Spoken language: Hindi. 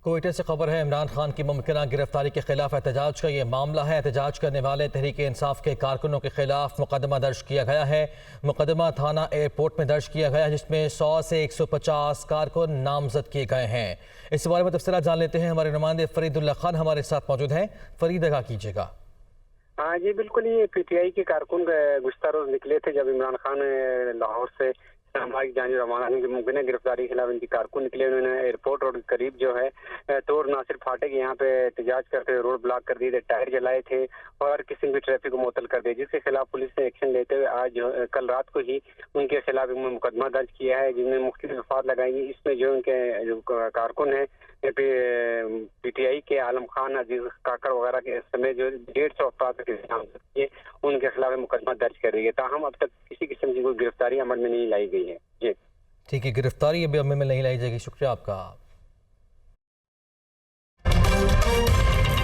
कोयटे से खबर है, इमरान खान की मुमकिन गिरफ्तारी के खिलाफ एहतजाज का ये मामला है। एहतजाज करने वाले तहरीक इंसाफ के कारकुनों के खिलाफ मुकदमा दर्ज किया गया है। मुकदमा थाना एयरपोर्ट में दर्ज किया गया है, जिसमें 100 से 150 कारकुन नामजद किए गए हैं। इस बारे में तफसीलात जान लेते हैं। हमारे नुमाइंदे फरीदुल्ला खान हमारे साथ मौजूद हैं। फरीद, आगाह कीजिएगा। हाँ जी, बिल्कुल। ये पीटीआई के कारकुन गुज़श्ता रोज निकले थे, जब इमरान खान लाहौर से हमारी जानी रवाना होने की मुमकिन गिरफ्तारी के खिलाफ इनके कारकुन निकले। उन्होंने एयरपोर्ट रोड के करीब जो है तोड़ नासिर फाटक यहाँ पे एहतजाज करते हुए रोड ब्लॉक कर दिए थे, टायर जलाए थे और हर किस्म की ट्रैफिक को मुअत्तल कर दिया, जिसके खिलाफ पुलिस ने एक्शन लेते हुए आज कल रात को ही उनके खिलाफ मुकदमा दर्ज किया है, जिनमें मुख्तलिफ अल्फाज लगाएंगे। इसमें जो उनके जो कारकुन है पीटीआई के आलम खान, अजीज काकड़ वगैरह के समेत जो 150 अफराद के उनके खिलाफ मुकदमा दर्ज कर रही है। ताहम अब तक किसी किस्म की कोई गिरफ्तारी अमल में नहीं लाई गई है। जी ठीक है, गिरफ्तारी अभी अमल में नहीं लाई जाएगी। शुक्रिया आपका।